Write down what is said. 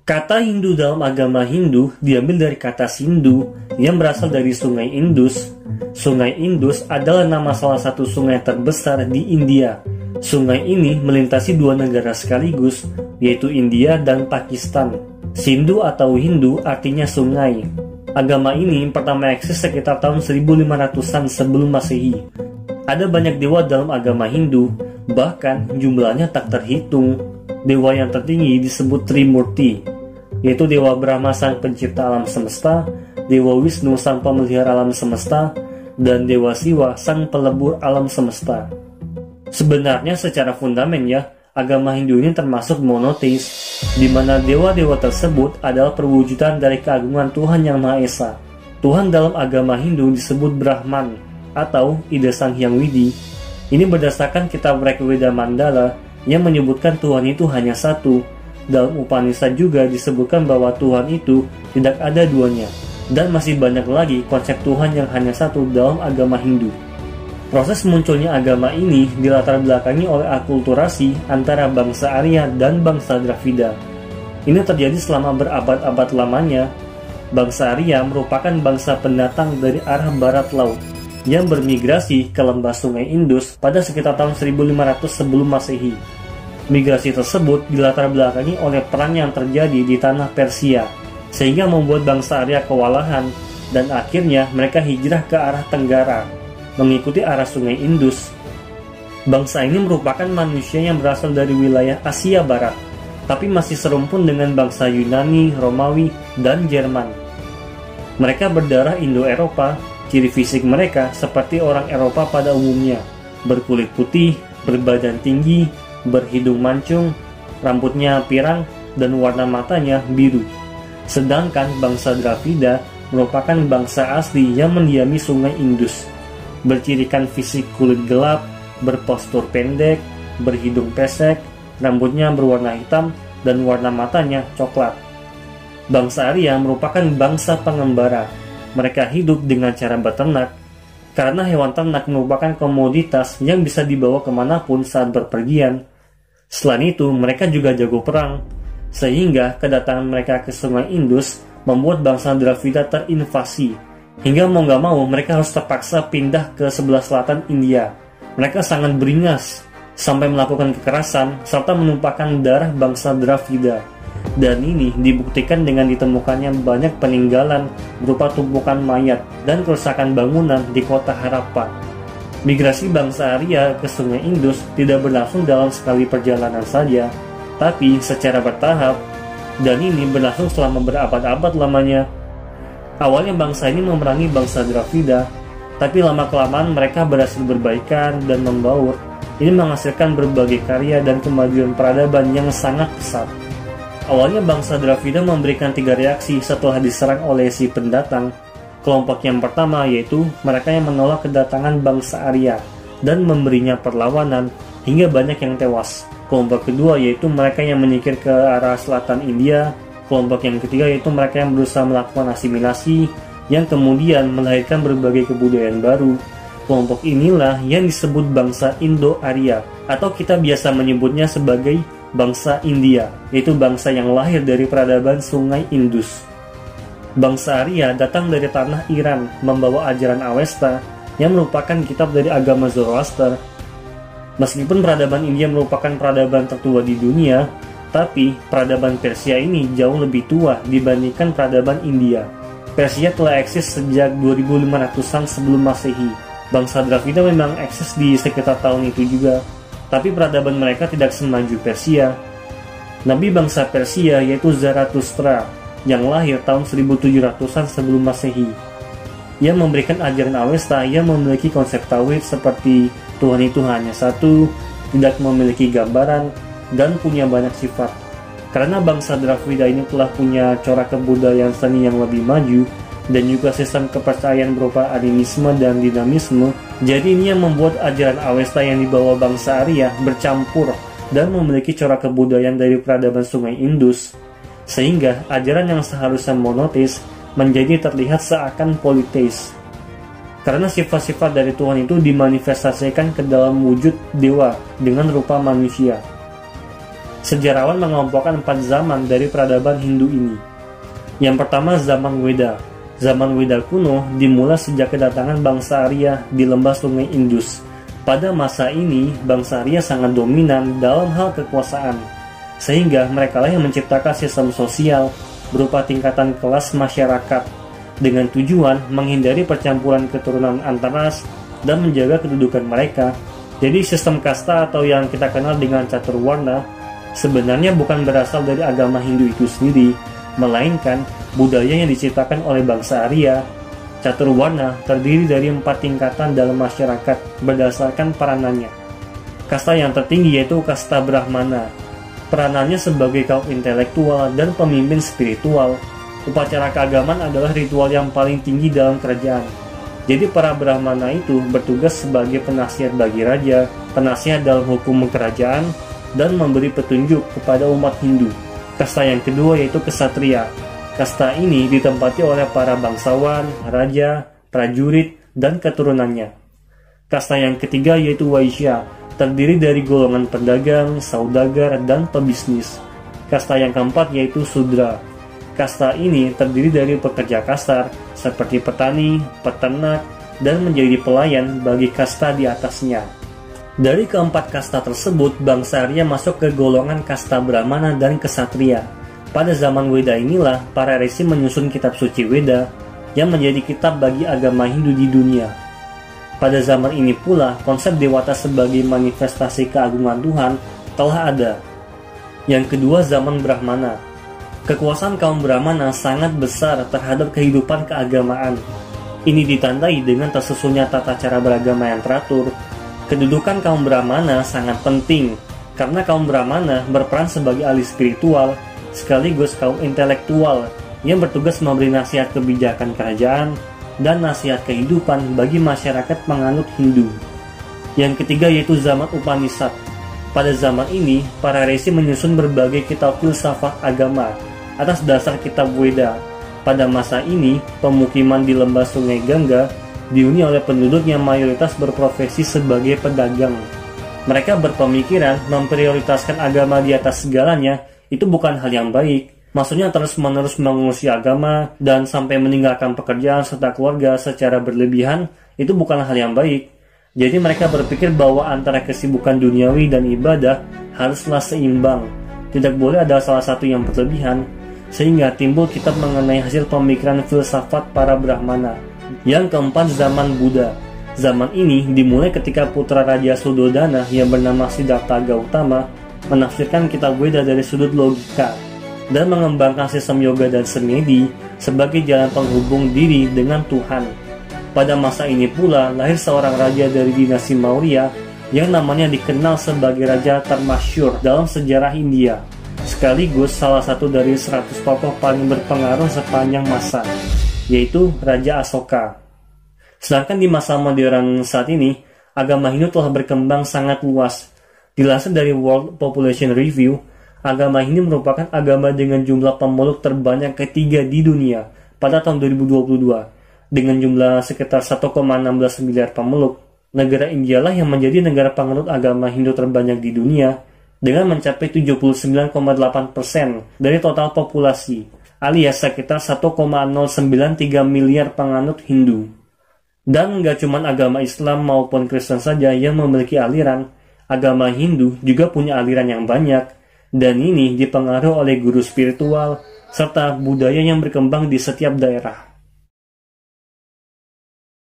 Kata Hindu dalam agama Hindu diambil dari kata Sindhu yang berasal dari Sungai Indus. Sungai Indus adalah nama salah satu sungai terbesar di India. Sungai ini melintasi dua negara sekaligus, yaitu India dan Pakistan. Sindhu atau Hindu artinya sungai. Agama ini pertama eksis sekitar tahun 1500-an sebelum Masehi. Ada banyak dewa dalam agama Hindu, bahkan jumlahnya tak terhitung. Dewa yang tertinggi disebut Trimurti, yaitu Dewa Brahma sang pencipta alam semesta, Dewa Wisnu sang pemelihara alam semesta, dan Dewa Siwa sang pelebur alam semesta. Sebenarnya secara fundamen ya, agama Hindu ini termasuk monoteis, di mana dewa-dewa tersebut adalah perwujudan dari keagungan Tuhan Yang Maha Esa. Tuhan dalam agama Hindu disebut Brahman atau Ida Sang Hyang Widi. Ini berdasarkan kitab Rigveda Mandala yang menyebutkan Tuhan itu hanya satu. Dalam Upanishad juga disebutkan bahwa Tuhan itu tidak ada duanya. Dan masih banyak lagi konsep Tuhan yang hanya satu dalam agama Hindu. Proses munculnya agama ini dilatar belakangi oleh akulturasi antara bangsa Arya dan bangsa Dravida. Ini terjadi selama berabad-abad lamanya. Bangsa Arya merupakan bangsa pendatang dari arah barat laut yang bermigrasi ke lembah Sungai Indus pada sekitar tahun 1500 sebelum Masehi. Migrasi tersebut dilatar belakangi oleh perang yang terjadi di tanah Persia, sehingga membuat bangsa Arya kewalahan dan akhirnya mereka hijrah ke arah tenggara, mengikuti arah Sungai Indus. Bangsa ini merupakan manusia yang berasal dari wilayah Asia Barat, tapi masih serumpun dengan bangsa Yunani, Romawi, dan Jerman. Mereka berdarah Indo-Eropa, ciri fisik mereka seperti orang Eropa pada umumnya, berkulit putih, berbadan tinggi, berhidung mancung, rambutnya pirang, dan warna matanya biru. Sedangkan bangsa Dravida merupakan bangsa asli yang mendiami Sungai Indus, bercirikan fisik kulit gelap, berpostur pendek, berhidung pesek, rambutnya berwarna hitam, dan warna matanya coklat. Bangsa Arya merupakan bangsa pengembara. Mereka hidup dengan cara beternak, karena hewan ternak merupakan komoditas yang bisa dibawa kemanapun saat berpergian. Selain itu, mereka juga jago perang, sehingga kedatangan mereka ke Sungai Indus membuat bangsa Dravida terinvasi. Hingga mau gak mau mereka harus terpaksa pindah ke sebelah selatan India. Mereka sangat beringas, sampai melakukan kekerasan serta menumpahkan darah bangsa Dravida. Dan ini dibuktikan dengan ditemukannya banyak peninggalan berupa tumpukan mayat dan kerusakan bangunan di kota Harappa. Migrasi bangsa Arya ke Sungai Indus tidak berlangsung dalam sekali perjalanan saja, tapi secara bertahap, dan ini berlangsung selama berabad-abad lamanya. Awalnya bangsa ini memerangi bangsa Dravida, tapi lama-kelamaan mereka berhasil berbaikan dan membaur. Ini menghasilkan berbagai karya dan kemajuan peradaban yang sangat pesat. Awalnya bangsa Dravida memberikan 3 reaksi setelah diserang oleh si pendatang. Kelompok yang pertama yaitu mereka yang menolak kedatangan bangsa Arya dan memberinya perlawanan hingga banyak yang tewas. Kelompok kedua yaitu mereka yang menyingkir ke arah selatan India. Kelompok yang ketiga yaitu mereka yang berusaha melakukan asimilasi yang kemudian melahirkan berbagai kebudayaan baru. Kelompok inilah yang disebut bangsa Indo-Arya, atau kita biasa menyebutnya sebagai bangsa India, yaitu bangsa yang lahir dari peradaban Sungai Indus. Bangsa Arya datang dari tanah Iran membawa ajaran Avesta yang merupakan kitab dari agama Zoroaster. Meskipun peradaban India merupakan peradaban tertua di dunia, tapi peradaban Persia ini jauh lebih tua dibandingkan peradaban India. Persia telah eksis sejak 2500-an sebelum Masehi. Bangsa Dravida memang eksis di sekitar tahun itu juga, tapi peradaban mereka tidak semaju Persia. Nabi bangsa Persia yaitu Zarathustra yang lahir tahun 1700-an sebelum Masehi, yang memberikan ajaran Avesta yang memiliki konsep tauhid seperti Tuhan itu hanya satu, tidak memiliki gambaran, dan punya banyak sifat. Karena bangsa Dravida ini telah punya corak kebudayaan seni yang lebih maju dan juga sistem kepercayaan berupa animisme dan dinamisme, jadi ini yang membuat ajaran Avesta yang dibawa bangsa Arya bercampur dan memiliki corak kebudayaan dari peradaban Sungai Indus, sehingga ajaran yang seharusnya monoteis menjadi terlihat seakan politeis. Karena sifat-sifat dari Tuhan itu dimanifestasikan ke dalam wujud dewa dengan rupa manusia. Sejarawan mengelompokkan 4 zaman dari peradaban Hindu ini. Yang pertama, zaman Weda. Zaman Weda kuno dimulai sejak kedatangan bangsa Arya di lembah sungai Indus. Pada masa ini, bangsa Arya sangat dominan dalam hal kekuasaan, sehingga merekalah yang menciptakan sistem sosial berupa tingkatan kelas masyarakat dengan tujuan menghindari percampuran keturunan antar ras dan menjaga kedudukan mereka. Jadi sistem kasta atau yang kita kenal dengan caturwarna sebenarnya bukan berasal dari agama Hindu itu sendiri, melainkan budaya yang diciptakan oleh bangsa Arya. Caturwarna terdiri dari 4 tingkatan dalam masyarakat berdasarkan peranannya. Kasta yang tertinggi yaitu kasta Brahmana. Peranannya sebagai kaum intelektual dan pemimpin spiritual. Upacara keagamaan adalah ritual yang paling tinggi dalam kerajaan. Jadi para Brahmana itu bertugas sebagai penasihat bagi raja, penasihat dalam hukum kerajaan, dan memberi petunjuk kepada umat Hindu. Kasta yang kedua yaitu Ksatria. Kasta ini ditempati oleh para bangsawan, raja, prajurit, dan keturunannya. Kasta yang ketiga yaitu Waisya, terdiri dari golongan pedagang, saudagar, dan pebisnis. Kasta yang keempat yaitu Sudra. Kasta ini terdiri dari pekerja kasar, seperti petani, peternak, dan menjadi pelayan bagi kasta di atasnya. Dari keempat kasta tersebut, bangsa Arya masuk ke golongan kasta Brahmana dan Ksatria. Pada zaman Weda inilah, para resi menyusun kitab suci Weda yang menjadi kitab bagi agama Hindu di dunia. Pada zaman ini pula, konsep dewata sebagai manifestasi keagungan Tuhan telah ada. Yang kedua, zaman Brahmana. Kekuasaan kaum Brahmana sangat besar terhadap kehidupan keagamaan. Ini ditandai dengan tersusunnya tata cara beragama yang teratur. Kedudukan kaum Brahmana sangat penting, karena kaum Brahmana berperan sebagai ahli spiritual, sekaligus kaum intelektual yang bertugas memberi nasihat kebijakan kerajaan dan nasihat kehidupan bagi masyarakat penganut Hindu. Yang ketiga yaitu zaman Upanishad. Pada zaman ini, para resi menyusun berbagai kitab filsafat agama atas dasar kitab Weda. Pada masa ini, pemukiman di lembah sungai Gangga dihuni oleh penduduk yang mayoritas berprofesi sebagai pedagang. Mereka berpemikiran memprioritaskan agama di atas segalanya itu bukan hal yang baik. Maksudnya terus-menerus mengurusi agama dan sampai meninggalkan pekerjaan serta keluarga secara berlebihan itu bukan hal yang baik. Jadi mereka berpikir bahwa antara kesibukan duniawi dan ibadah haruslah seimbang. Tidak boleh ada salah satu yang berlebihan. Sehingga timbul kitab mengenai hasil pemikiran filsafat para Brahmana. Yang keempat, zaman Buddha. Zaman ini dimulai ketika putra Raja Sudodana yang bernama Siddhartha Gautama menafsirkan kitab Weda dari sudut logika dan mengembangkan sistem yoga dan semedi sebagai jalan penghubung diri dengan Tuhan. Pada masa ini pula lahir seorang raja dari dinasti Maurya yang namanya dikenal sebagai raja termasyhur dalam sejarah India, sekaligus salah satu dari 100 tokoh paling berpengaruh sepanjang masa, yaitu Raja Asoka. Sedangkan di masa modern saat ini, agama Hindu telah berkembang sangat luas. Dilansir dari World Population Review, agama Hindu merupakan agama dengan jumlah pemeluk terbanyak ketiga di dunia pada tahun 2022. Dengan jumlah sekitar 1,16 miliar pemeluk, negara India lah yang menjadi negara penganut agama Hindu terbanyak di dunia dengan mencapai 79,8% dari total populasi, alias sekitar 1,093 miliar penganut Hindu. Dan nggak cuma agama Islam maupun Kristen saja yang memiliki aliran, agama Hindu juga punya aliran yang banyak, dan ini dipengaruhi oleh guru spiritual serta budaya yang berkembang di setiap daerah.